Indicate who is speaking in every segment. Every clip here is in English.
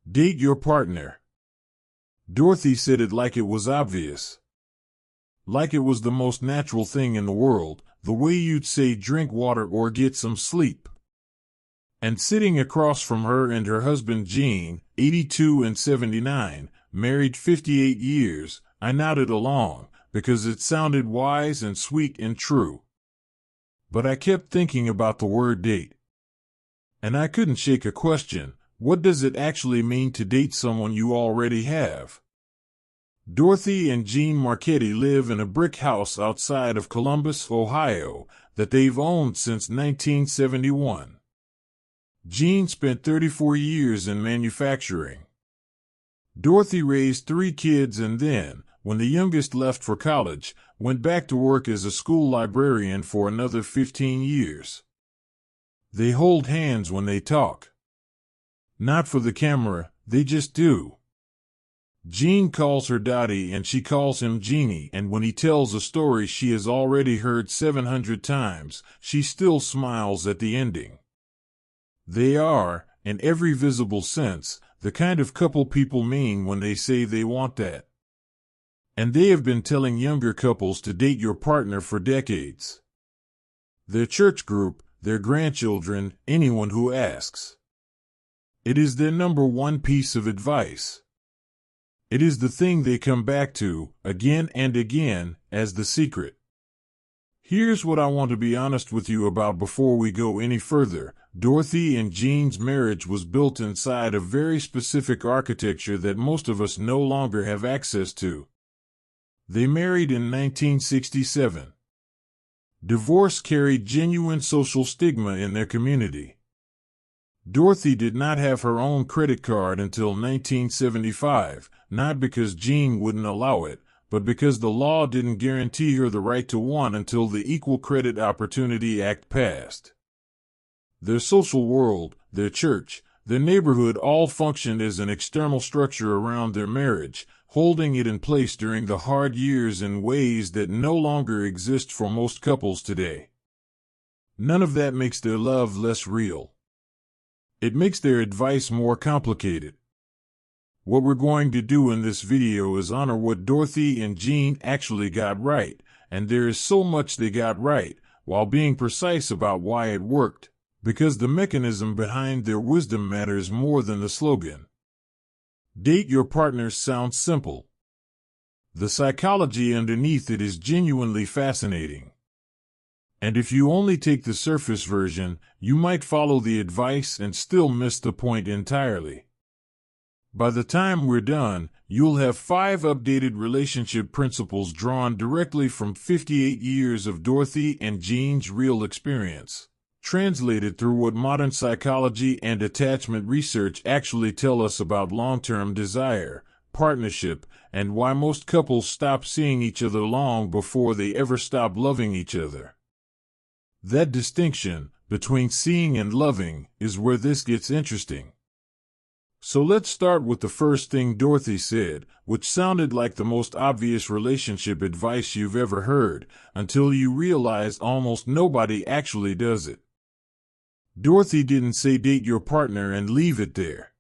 Speaker 1: Date your partner. Dorothy said it like it was obvious. Like it was the most natural thing in the world, the way you'd say drink water or get some sleep. And sitting across from her and her husband Gene, 82 and 79, married 58 years, I nodded along, because it sounded wise and sweet and true. But I kept thinking about the word date. And I couldn't shake a question: what does it actually mean to date someone you already have? Dorothy and Gene Marchetti live in a brick house outside of Columbus, Ohio, that they've owned since 1971. Gene spent 34 years in manufacturing. Dorothy raised 3 kids and then, when the youngest left for college, went back to work as a school librarian for another 15 years. They hold hands when they talk. Not for the camera, they just do. Gene calls her Dottie and she calls him Jeannie, and when he tells a story she has already heard 700 times, she still smiles at the ending. They are, in every visible sense, the kind of couple people mean when they say they want that. And they have been telling younger couples to date your partner for decades. Their church group, their grandchildren, anyone who asks. It is their #1 piece of advice. It is the thing they come back to, again and again, as the secret. Here's what I want to be honest with you about before we go any further. Dorothy and Gene's marriage was built inside a very specific architecture that most of us no longer have access to. They married in 1967. Divorce carried genuine social stigma in their community. Dorothy did not have her own credit card until 1975, not because Gene wouldn't allow it, but because the law didn't guarantee her the right to one until the Equal Credit Opportunity Act passed. Their social world, their church, their neighborhood all functioned as an external structure around their marriage, holding it in place during the hard years in ways that no longer exist for most couples today. None of that makes their love less real. It makes their advice more complicated. What we're going to do in this video is honor what Dorothy and Gene actually got right, and there is so much they got right, while being precise about why it worked, because the mechanism behind their wisdom matters more than the slogan. Date your partner sounds simple. The psychology underneath it is genuinely fascinating. And if you only take the surface version, you might follow the advice and still miss the point entirely. By the time we're done, you'll have 5 updated relationship principles drawn directly from 58 years of Dorothy and Gene's real experience, translated through what modern psychology and attachment research actually tell us about long-term desire, partnership, and why most couples stop seeing each other long before they ever stop loving each other. That distinction, between seeing and loving, is where this gets interesting. So let's start with the first thing Dorothy said, which sounded like the most obvious relationship advice you've ever heard, until you realize almost nobody actually does it. Dorothy didn't say date your partner and leave it there.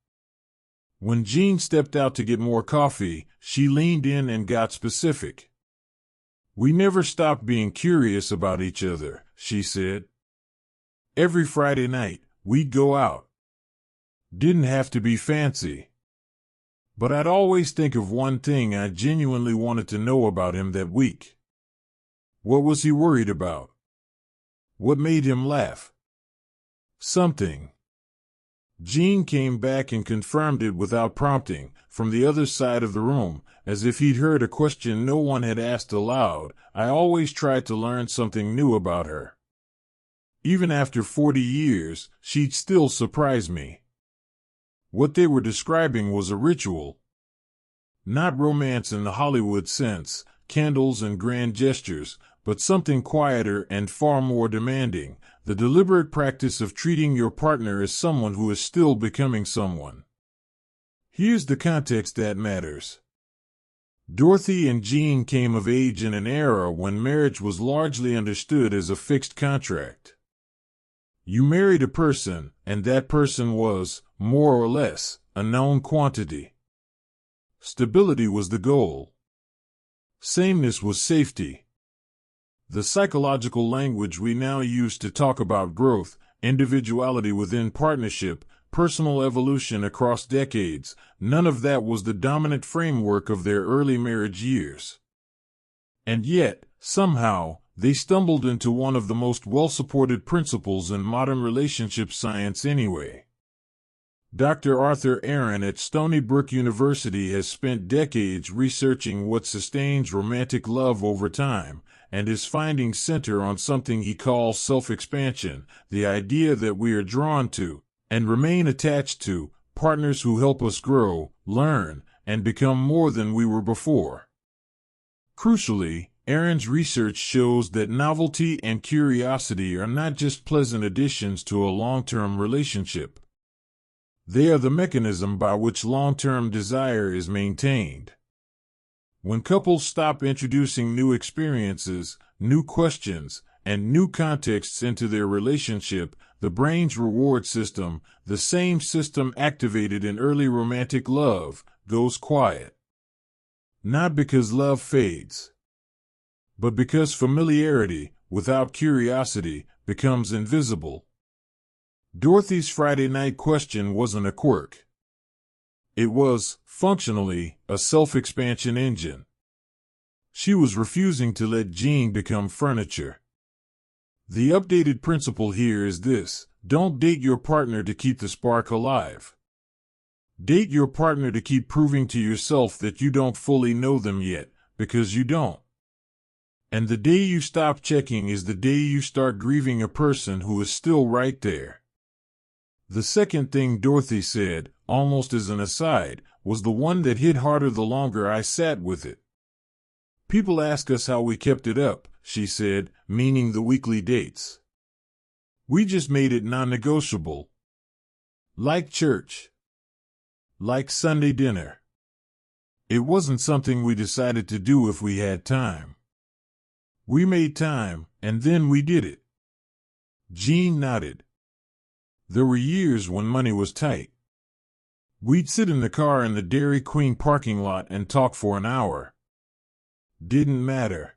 Speaker 1: When Gene stepped out to get more coffee, she leaned in and got specific. We never stopped being curious about each other, she said. Every Friday night, we'd go out. Didn't have to be fancy. But I'd always think of one thing I genuinely wanted to know about him that week. What was he worried about? What made him laugh? Something. Gene came back and confirmed it without prompting, from the other side of the room, as if he'd heard a question no one had asked aloud. I always tried to learn something new about her. Even after 40 years, she'd still surprise me. What they were describing was a ritual. Not romance in the Hollywood sense, candles and grand gestures, but something quieter and far more demanding, the deliberate practice of treating your partner as someone who is still becoming someone. Here's the context that matters. Dorothy and Gene came of age in an era when marriage was largely understood as a fixed contract. You married a person, and that person was, more or less, a known quantity. Stability was the goal. Sameness was safety. The psychological language we now use to talk about growth, individuality within partnership, personal evolution across decades, none of that was the dominant framework of their early marriage years. And yet, somehow, they stumbled into one of the most well-supported principles in modern relationship science anyway. Dr. Arthur Aaron at Stony Brook University has spent decades researching what sustains romantic love over time, and his findings center on something he calls self-expansion, the idea that we are drawn to, and remain attached to, partners who help us grow, learn, and become more than we were before. Crucially, Aaron's research shows that novelty and curiosity are not just pleasant additions to a long-term relationship. They are the mechanism by which long-term desire is maintained. When couples stop introducing new experiences, new questions, and new contexts into their relationship, the brain's reward system, the same system activated in early romantic love, goes quiet. Not because love fades, but because familiarity, without curiosity, becomes invisible. Dorothy's Friday night question wasn't a quirk. It was, functionally, a self-expansion engine. She was refusing to let Jean become furniture. The updated principle here is this: don't date your partner to keep the spark alive. Date your partner to keep proving to yourself that you don't fully know them yet, because you don't. And the day you stop checking is the day you start grieving a person who is still right there. The second thing Dorothy said, almost as an aside, was the one that hit harder the longer I sat with it. People ask us how we kept it up, she said, meaning the weekly dates. We just made it non-negotiable. Like church. Like Sunday dinner. It wasn't something we decided to do if we had time. We made time, and then we did it. Jean nodded. There were years when money was tight. We'd sit in the car in the Dairy Queen parking lot and talk for an hour. Didn't matter.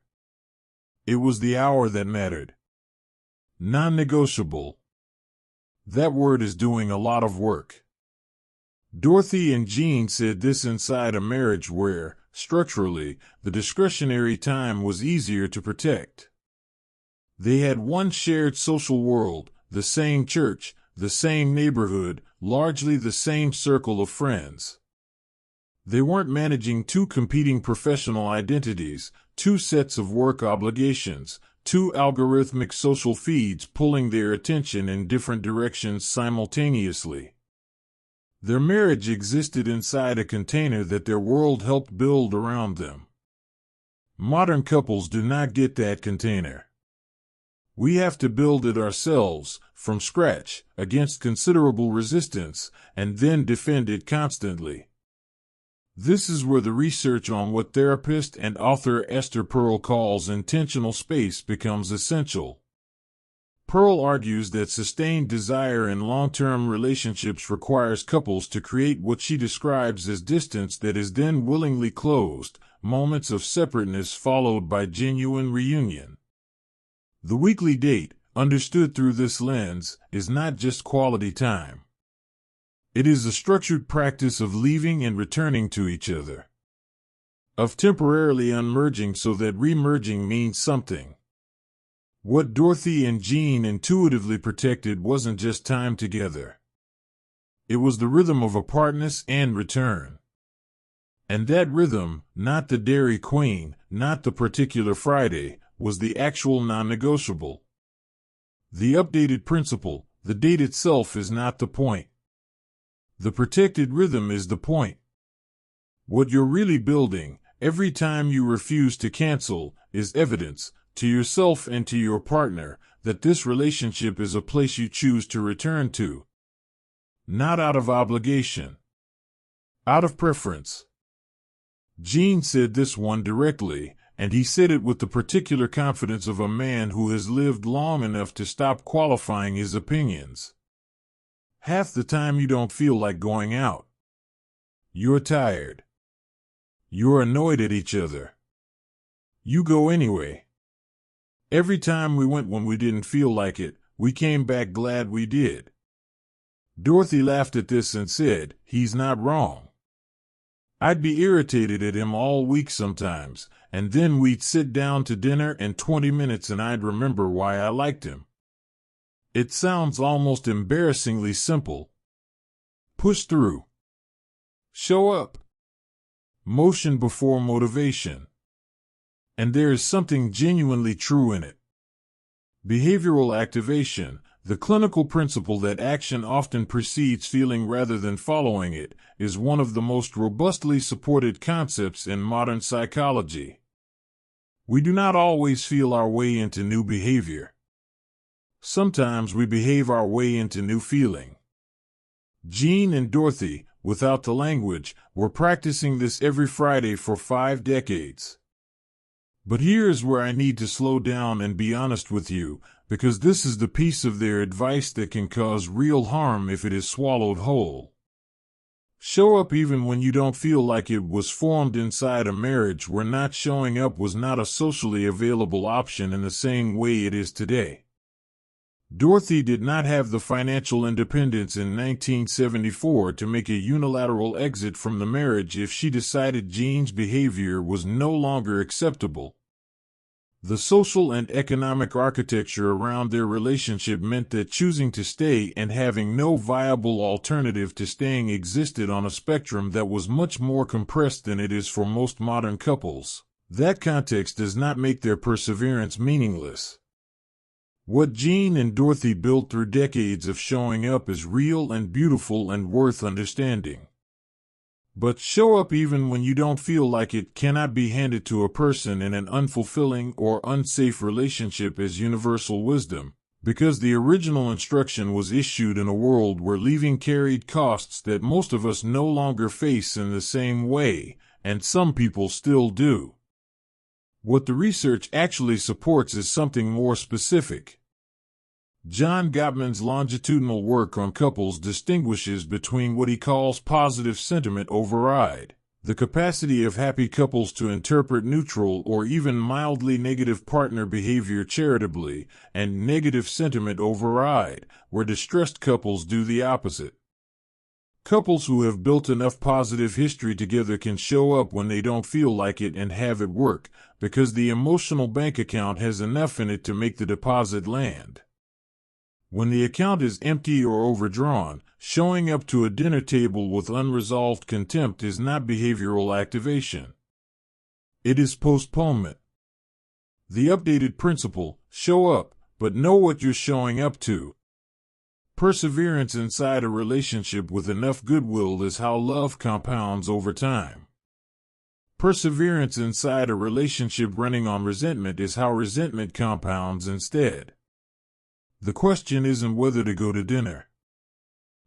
Speaker 1: It was the hour that mattered. Non-negotiable. That word is doing a lot of work. Dorothy and Jean said this inside a marriage where, structurally, the discretionary time was easier to protect. They had one shared social world, the same church, the same neighborhood, largely the same circle of friends. They weren't managing two competing professional identities, two sets of work obligations, two algorithmic social feeds pulling their attention in different directions simultaneously. Their marriage existed inside a container that their world helped build around them. Modern couples do not get that container. We have to build it ourselves, from scratch, against considerable resistance, and then defend it constantly. This is where the research on what therapist and author Esther Perel calls intentional space becomes essential. Perel argues that sustained desire in long-term relationships requires couples to create what she describes as distance that is then willingly closed, moments of separateness followed by genuine reunion. The weekly date, understood through this lens, is not just quality time. It is a structured practice of leaving and returning to each other. Of temporarily unmerging so that remerging means something. What Dorothy and Jean intuitively protected wasn't just time together. It was the rhythm of apartness and return. And that rhythm, not the Dairy Queen, not the particular Friday, was the actual non-negotiable. The updated principle, the date itself is not the point. The protected rhythm is the point. What you're really building, every time you refuse to cancel, is evidence, to yourself and to your partner, that this relationship is a place you choose to return to. Not out of obligation. Out of preference. Jean said this one directly, and he said it with the particular confidence of a man who has lived long enough to stop qualifying his opinions. Half the time you don't feel like going out. You're tired. You're annoyed at each other. You go anyway. Every time we went when we didn't feel like it, we came back glad we did. Dorothy laughed at this and said, "He's not wrong." I'd be irritated at him all week sometimes, and then we'd sit down to dinner in 20 minutes and I'd remember why I liked him. It sounds almost embarrassingly simple. Push through. Show up. Motion before motivation. And there is something genuinely true in it. Behavioral activation, the clinical principle that action often precedes feeling rather than following it, is one of the most robustly supported concepts in modern psychology. We do not always feel our way into new behavior. Sometimes we behave our way into new feeling. Jean and Dorothy, without the language, were practicing this every Friday for 5 decades. But here is where I need to slow down and be honest with you, because this is the piece of their advice that can cause real harm if it is swallowed whole. Show up even when you don't feel like it was formed inside a marriage where not showing up was not a socially available option in the same way it is today. Dorothy did not have the financial independence in 1974 to make a unilateral exit from the marriage if she decided Jean's behavior was no longer acceptable. The social and economic architecture around their relationship meant that choosing to stay and having no viable alternative to staying existed on a spectrum that was much more compressed than it is for most modern couples. That context does not make their perseverance meaningless. What Jean and Dorothy built through decades of showing up is real and beautiful and worth understanding. But show up even when you don't feel like it cannot be handed to a person in an unfulfilling or unsafe relationship as universal wisdom, because the original instruction was issued in a world where leaving carried costs that most of us no longer face in the same way, and some people still do. What the research actually supports is something more specific. John Gottman's longitudinal work on couples distinguishes between what he calls positive sentiment override, the capacity of happy couples to interpret neutral or even mildly negative partner behavior charitably, and negative sentiment override, where distressed couples do the opposite. Couples who have built enough positive history together can show up when they don't feel like it and have it work, because the emotional bank account has enough in it to make the deposit land. When the account is empty or overdrawn, showing up to a dinner table with unresolved contempt is not behavioral activation. It is postponement. The updated principle, show up, but know what you're showing up to. Perseverance inside a relationship with enough goodwill is how love compounds over time. Perseverance inside a relationship running on resentment is how resentment compounds instead. The question isn't whether to go to dinner.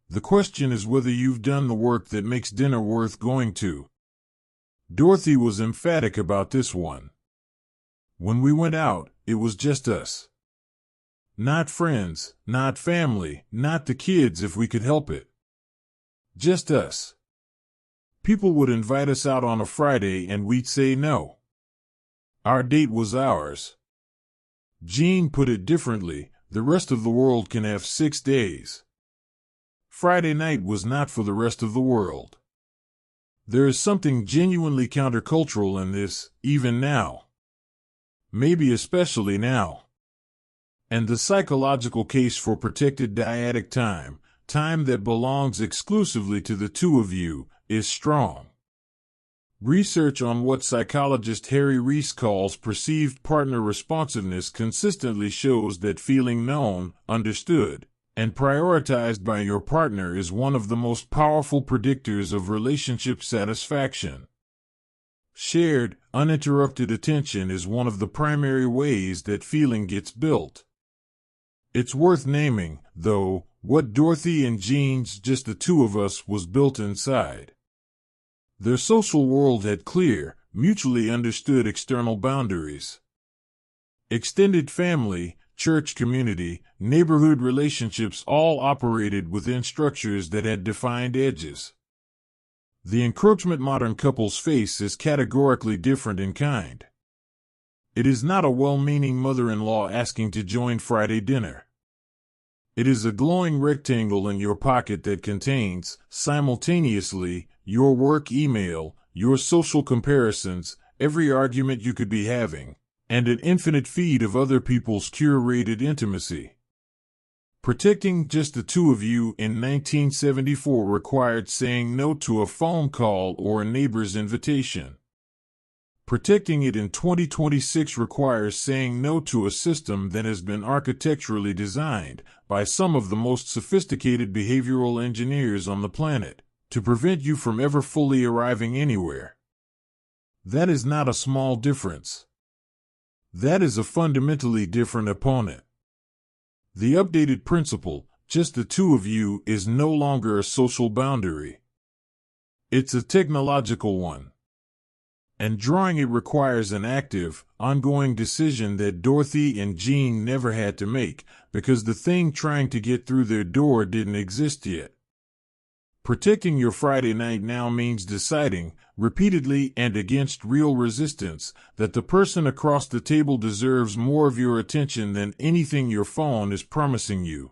Speaker 1: The question is whether you've done the work that makes dinner worth going to. Dorothy was emphatic about this one. When we went out, it was just us. Not friends, not family, not the kids if we could help it. Just us. People would invite us out on a Friday and we'd say no. Our date was ours. Jean put it differently. The rest of the world can have 6 days. Friday night was not for the rest of the world. There is something genuinely countercultural in this, even now. Maybe especially now. And the psychological case for protected dyadic time, time that belongs exclusively to the two of you, is strong. Research on what psychologist Harry Rees calls perceived partner responsiveness consistently shows that feeling known, understood, and prioritized by your partner is one of the most powerful predictors of relationship satisfaction. Shared, uninterrupted attention is one of the primary ways that feeling gets built. It's worth naming, though, what Dorothy and Jean's Just the Two of Us was built inside. Their social world had clear, mutually understood external boundaries. Extended family, church community, neighborhood relationships all operated within structures that had defined edges. The encroachment modern couples face is categorically different in kind. It is not a well-meaning mother-in-law asking to join Friday dinner. It is a glowing rectangle in your pocket that contains, simultaneously, your work email, your social comparisons, every argument you could be having, and an infinite feed of other people's curated intimacy. Protecting just the two of you in 1974 required saying no to a phone call or a neighbor's invitation. Protecting it in 2026 requires saying no to a system that has been architecturally designed by some of the most sophisticated behavioral engineers on the planet to prevent you from ever fully arriving anywhere. That is not a small difference. That is a fundamentally different opponent. The updated principle, just the two of you, is no longer a social boundary. It's a technological one. And drawing it requires an active, ongoing decision that Dorothy and Jean never had to make, because the thing trying to get through their door didn't exist yet. Protecting your Friday night now means deciding, repeatedly and against real resistance, that the person across the table deserves more of your attention than anything your phone is promising you.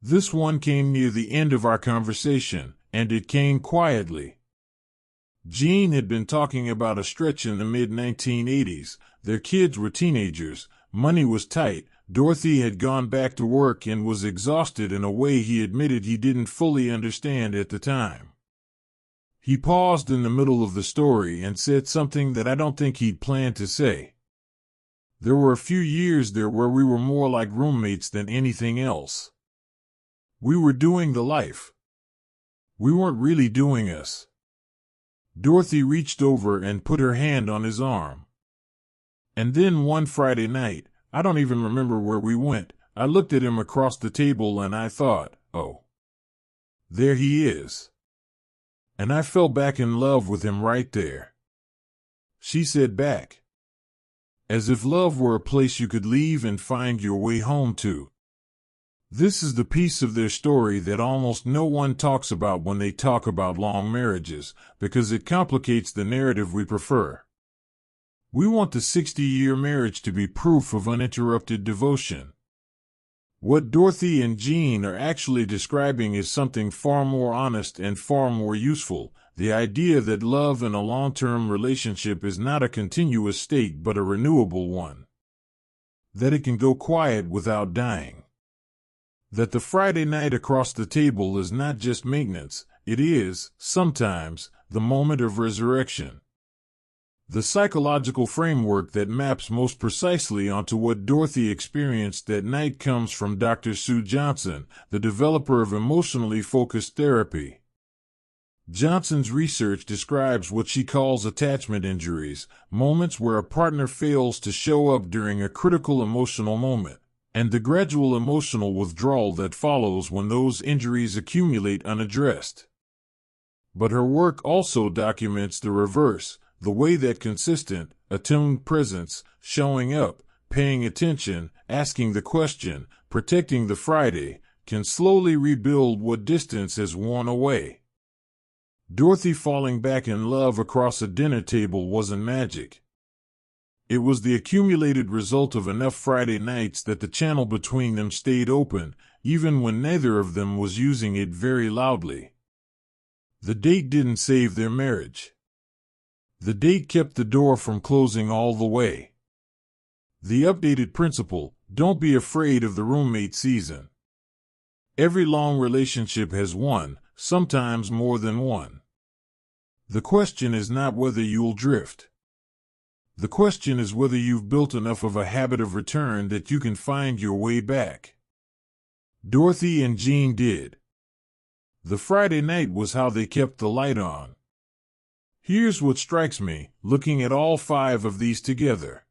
Speaker 1: This one came near the end of our conversation, and it came quietly. Jean had been talking about a stretch in the mid-1980s. Their kids were teenagers, money was tight, Dorothy had gone back to work and was exhausted in a way he admitted he didn't fully understand at the time. He paused in the middle of the story and said something that I don't think he'd planned to say. There were a few years there where we were more like roommates than anything else. We were doing the life. We weren't really doing us. Dorothy reached over and put her hand on his arm. And then one Friday night, I don't even remember where we went, I looked at him across the table and I thought, oh, there he is. And I fell back in love with him right there. She said back. As if love were a place you could leave and find your way home to. This is the piece of their story that almost no one talks about when they talk about long marriages, because it complicates the narrative we prefer. We want the 60-year marriage to be proof of uninterrupted devotion. What Dorothy and Jean are actually describing is something far more honest and far more useful, the idea that love in a long-term relationship is not a continuous state but a renewable one. That it can go quiet without dying. That the Friday night across the table is not just maintenance, it is, sometimes, the moment of resurrection. The psychological framework that maps most precisely onto what Dorothy experienced that night comes from Dr. Sue Johnson, the developer of emotionally focused therapy. Johnson's research describes what she calls attachment injuries, moments where a partner fails to show up during a critical emotional moment, and the gradual emotional withdrawal that follows when those injuries accumulate unaddressed. But her work also documents the reverse, the way that consistent, attuned presence, showing up, paying attention, asking the question, protecting the Friday, can slowly rebuild what distance has worn away. Dorothy falling back in love across a dinner table wasn't magic. It was the accumulated result of enough Friday nights that the channel between them stayed open, even when neither of them was using it very loudly. The date didn't save their marriage. The date kept the door from closing all the way. The updated principle, don't be afraid of the roommate season. Every long relationship has one, sometimes more than one. The question is not whether you'll drift. The question is whether you've built enough of a habit of return that you can find your way back. Dorothy and Jean did. The Friday night was how they kept the light on. Here's what strikes me, looking at all five of these together.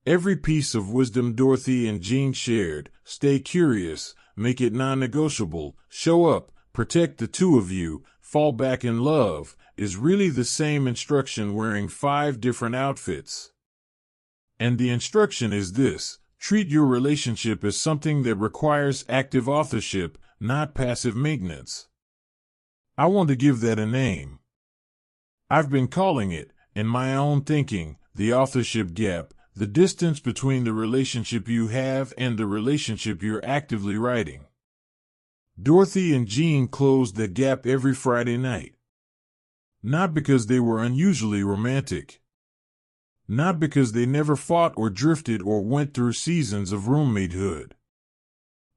Speaker 1: Every piece of wisdom Dorothy and Jean shared, stay curious, make it non-negotiable, show up, protect the two of you, fall back in love, is really the same instruction wearing 5 different outfits. And the instruction is this: treat your relationship as something that requires active authorship, not passive maintenance. I want to give that a name. I've been calling it, in my own thinking, the authorship gap, the distance between the relationship you have and the relationship you're actively writing. Dorothy and Jean closed that gap every Friday night. Not because they were unusually romantic. Not because they never fought or drifted or went through seasons of roommatehood.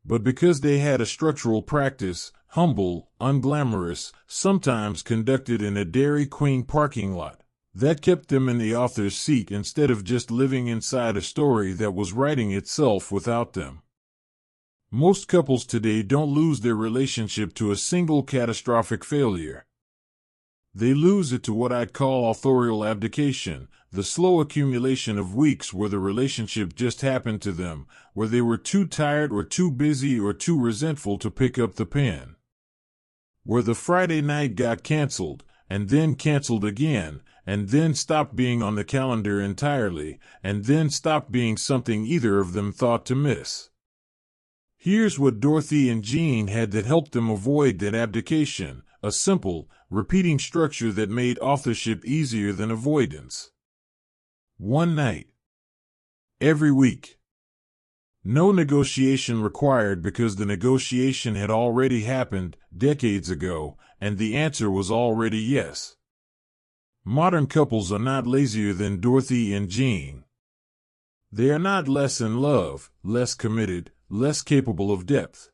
Speaker 1: But because they had a structural practice, humble, unglamorous, sometimes conducted in a Dairy Queen parking lot, that kept them in the author's seat instead of just living inside a story that was writing itself without them. Most couples today don't lose their relationship to a single catastrophic failure. They lose it to what I'd call authorial abdication, the slow accumulation of weeks where the relationship just happened to them, where they were too tired or too busy or too resentful to pick up the pen. Where the Friday night got canceled, and then canceled again, and then stopped being on the calendar entirely, and then stopped being something either of them thought to miss. Here's what Dorothy and Jean had that helped them avoid that abdication: a simple, repeating structure that made authorship easier than avoidance. One night. Every week. No negotiation required because the negotiation had already happened decades ago, and the answer was already yes. Modern couples are not lazier than Dorothy and Jean. They are not less in love, less committed, less capable of depth.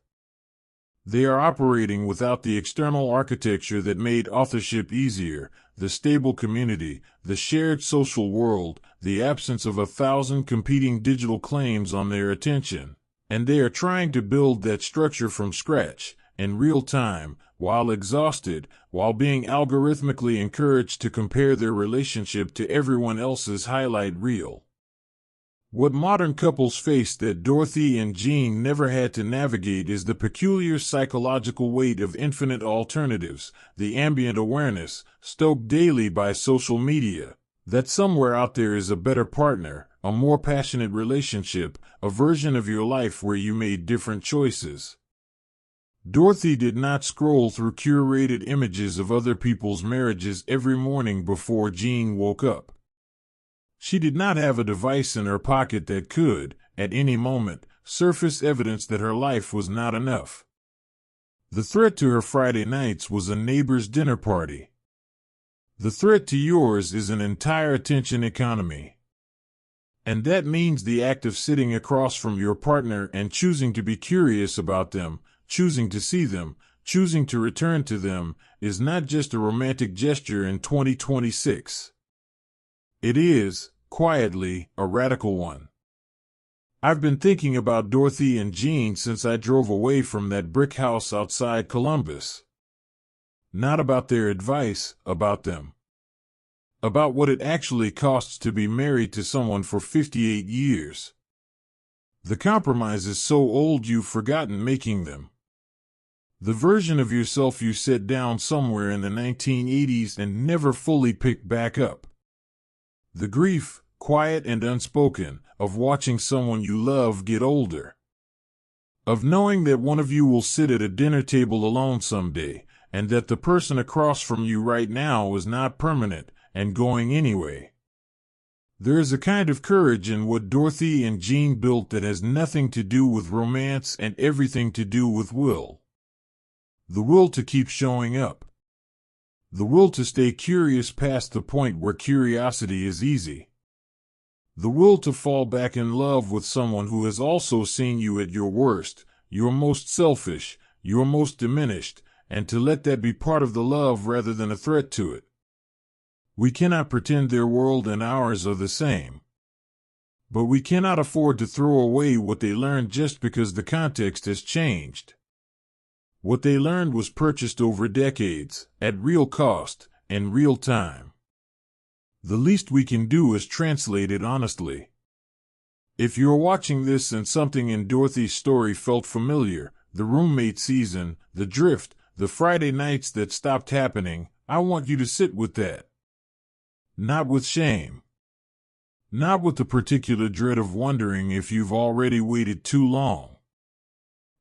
Speaker 1: They are operating without the external architecture that made authorship easier: the stable community, the shared social world, the absence of 1,000 competing digital claims on their attention. And they are trying to build that structure from scratch, in real time, while exhausted, while being algorithmically encouraged to compare their relationship to everyone else's highlight reel. What modern couples face that Dorothy and Jean never had to navigate is the peculiar psychological weight of infinite alternatives, the ambient awareness, stoked daily by social media, that somewhere out there is a better partner, a more passionate relationship, a version of your life where you made different choices. Dorothy did not scroll through curated images of other people's marriages every morning before Jean woke up. She did not have a device in her pocket that could, at any moment, surface evidence that her life was not enough. The threat to her Friday nights was a neighbor's dinner party. The threat to yours is an entire attention economy. And that means the act of sitting across from your partner and choosing to be curious about them, choosing to see them, choosing to return to them, is not just a romantic gesture in 2026. It is, quietly, a radical one. I've been thinking about Dorothy and Jean since I drove away from that brick house outside Columbus. Not about their advice, about them. About what it actually costs to be married to someone for 58 years. The compromise is so old you've forgotten making them. The version of yourself you set down somewhere in the 1980s and never fully picked back up. The grief, quiet and unspoken, of watching someone you love get older. Of knowing that one of you will sit at a dinner table alone someday, and that the person across from you right now is not permanent and going anyway. There is a kind of courage in what Dorothy and Jean built that has nothing to do with romance and everything to do with will. The will to keep showing up. The will to stay curious past the point where curiosity is easy. The will to fall back in love with someone who has also seen you at your worst, your most selfish, your most diminished, and to let that be part of the love rather than a threat to it. We cannot pretend their world and ours are the same. But we cannot afford to throw away what they learned just because the context has changed. What they learned was purchased over decades, at real cost, in real time. The least we can do is translate it honestly. If you're watching this and something in Dorothy's story felt familiar, the roommate season, the drift, the Friday nights that stopped happening, I want you to sit with that. Not with shame. Not with the particular dread of wondering if you've already waited too long.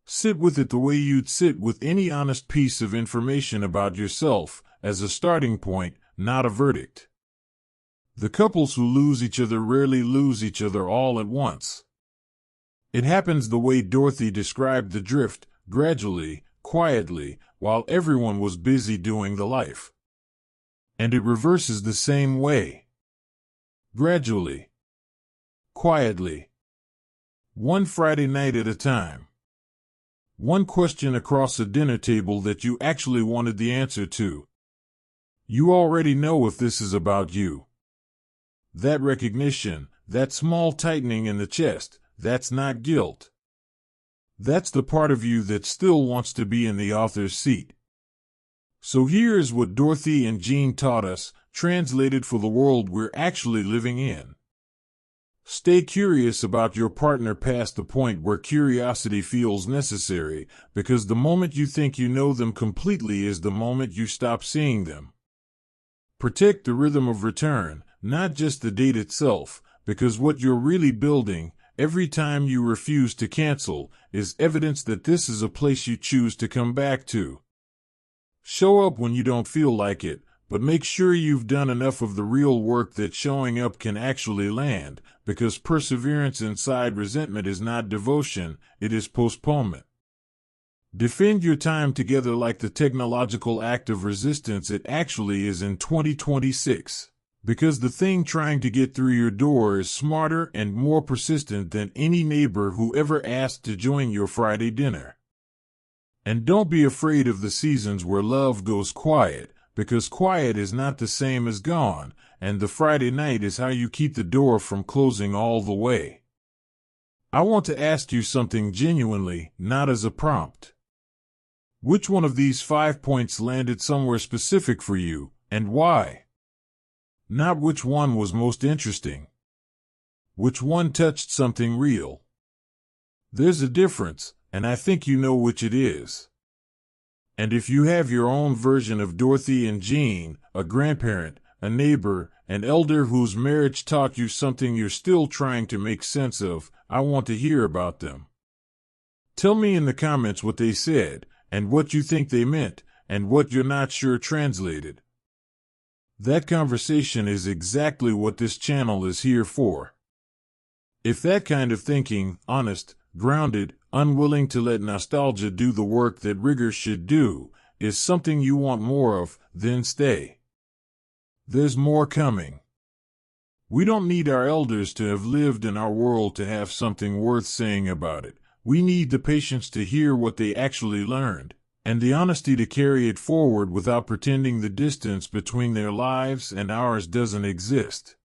Speaker 1: Sit with it the way you'd sit with any honest piece of information about yourself, as a starting point, not a verdict. The couples who lose each other rarely lose each other all at once. It happens the way Dorothy described the drift, gradually, quietly, while everyone was busy doing the life. And it reverses the same way. Gradually. Quietly. One Friday night at a time. One question across a dinner table that you actually wanted the answer to. You already know if this is about you. That recognition, that small tightening in the chest, that's not guilt. That's the part of you that still wants to be in the author's seat. So here's what Dorothy and Jean taught us, translated for the world we're actually living in. Stay curious about your partner past the point where curiosity feels necessary, because the moment you think you know them completely is the moment you stop seeing them. Protect the rhythm of return, not just the date itself, because what you're really building, every time you refuse to cancel, is evidence that this is a place you choose to come back to. Show up when you don't feel like it, but make sure you've done enough of the real work that showing up can actually land, because perseverance inside resentment is not devotion, it is postponement. Defend your time together like the technological act of resistance it actually is in 2026. Because the thing trying to get through your door is smarter and more persistent than any neighbor who ever asked to join your Friday dinner. And don't be afraid of the seasons where love goes quiet, because quiet is not the same as gone, and the Friday night is how you keep the door from closing all the way. I want to ask you something genuinely, not as a prompt. Which one of these 5 points landed somewhere specific for you, and why? Not which one was most interesting. Which one touched something real? There's a difference, and I think you know which it is. And if you have your own version of Dorothy and Jean, a grandparent, a neighbor, an elder whose marriage taught you something you're still trying to make sense of, I want to hear about them. Tell me in the comments what they said, and what you think they meant, and what you're not sure translated. That conversation is exactly what this channel is here for. If that kind of thinking, honest, grounded, unwilling to let nostalgia do the work that rigor should do, is something you want more of, then stay. There's more coming. We don't need our elders to have lived in our world to have something worth saying about it. We need the patience to hear what they actually learned, and the honesty to carry it forward without pretending the distance between their lives and ours doesn't exist.